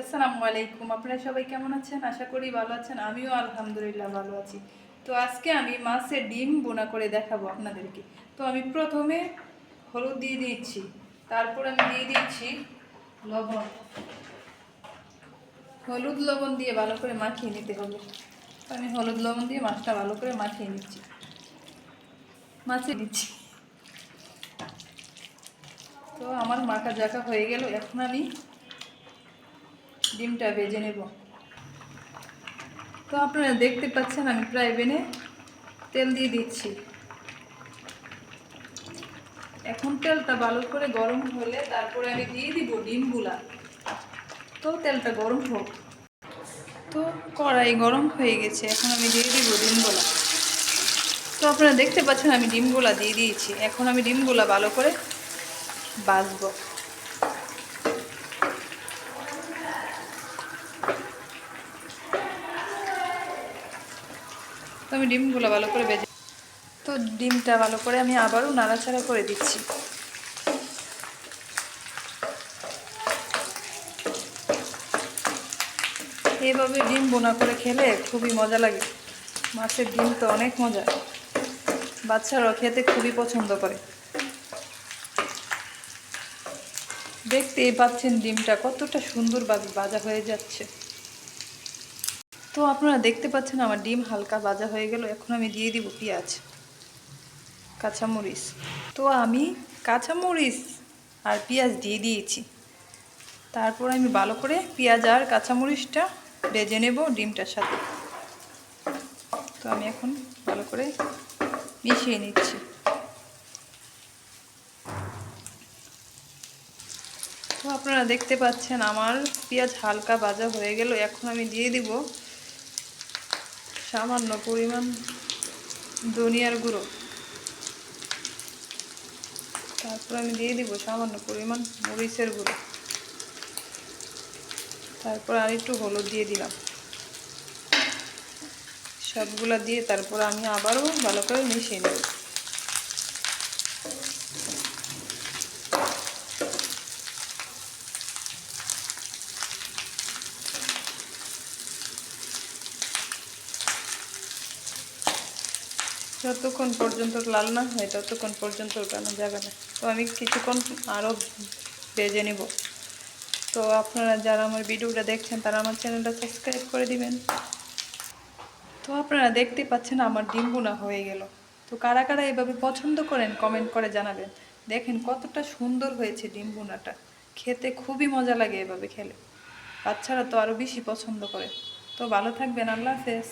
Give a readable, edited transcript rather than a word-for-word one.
আসসালামু আলাইকুম। আপনারা সবাই কেমন আছেন? আশা করি ভালো আছেন। আমিও আলহামদুলিল্লাহ ভালো আছি। তো আজকে আমি মাছের ডিম বোনা করে দেখাবো আপনাদেরকে। তো আমি প্রথমে হলুদ দিয়ে দিচ্ছি, তারপর আমি দিয়ে দিচ্ছি লবণ। হলুদ লবণ দিয়ে ভালো করে মাখিয়ে নিতে হবে। তো আমি হলুদ লবণ দিয়ে মাছটা ভালো করে মাখিয়ে নিচ্ছি। তো আমার মাখা জাকা হয়ে গেল। এখন আমি ডিমটা ভেজে নেব। তো আপনারা দেখতে পাচ্ছেন আমি ফ্রাই প্যানে তেল দিয়ে দিচ্ছি। এখন তেলটা ভালো করে গরম হলে তারপরে আমি দিয়ে দিব ডিমগুলা। তো তেলটা গরম হোক। তো কড়াই গরম হয়ে গেছে, এখন আমি দিয়ে দিব ডিমগুলা। তো আপনারা দেখতে পাচ্ছেন আমি ডিমগুলা দিয়ে দিয়েছি। এখন আমি ডিমগুলা ভালো করে ভাজবো। তো আমি ডিমগুলা ভালো করে ভেজে, তো ডিমটা ভালো করে আমি আবারও নাড়াচাড়া করে দিচ্ছি। এইভাবে ডিম বোনা করে খেলে খুবই মজা লাগে। মাছের ডিম তো অনেক মজা, বাচ্চারাও খেতে খুবই পছন্দ করে। দেখতেই পাচ্ছেন ডিমটা কতটা সুন্দরভাবে ভাজা হয়ে যাচ্ছে। তো আপনারা দেখতে পাচ্ছেন আমার ডিম হালকা ভাজা হয়ে গেল। এখন আমি দিয়ে দিব পেঁয়াজ, কাঁচামরিচ। তো আমি কাঁচামরিচ আর পেঁয়াজ দিয়ে দিয়েছি। তারপর আমি ভালো করে পেঁয়াজ আর কাঁচামরিচটা ভেজে নেব ডিমটার সাথে। তো আমি এখন ভালো করে মিশিয়ে নিচ্ছি। তো আপনারা দেখতে পাচ্ছেন আমার পেঁয়াজ হালকা ভাজা হয়ে গেল। এখন আমি দিয়ে দিব সামান্য পরিমাণ ধনিয়ার গুঁড়ো। তারপর আমি দিয়ে দিব সামান্য পরিমাণ মরিচের গুঁড়ো। তারপর আর একটু হলুদ দিয়ে দিলাম। সবগুলা দিয়ে তারপর আমি আবারও ভালো করে মিশিয়ে নেব। যতক্ষণ পর্যন্ত লাল না হয় ততক্ষণ পর্যন্ত ওঠানো যাবে না। তো আমি কিছুক্ষণ আরও ভেজে নেব। তো আপনারা যারা আমার ভিডিওটা দেখছেন তারা আমার চ্যানেলটা সাবস্ক্রাইব করে দিবেন। তো আপনারা দেখতে পাচ্ছেন আমার ডিম বোনা হয়ে গেল। তো কারা কারা এভাবে পছন্দ করেন কমেন্ট করে জানাবেন। দেখেন কতটা সুন্দর হয়েছে ডিম বোনাটা, খেতে খুবই মজা লাগে এভাবে খেলে। বাচ্চারা তো আরও বেশি পছন্দ করে। তো ভালো থাকবেন, আল্লাহ হাফেজ।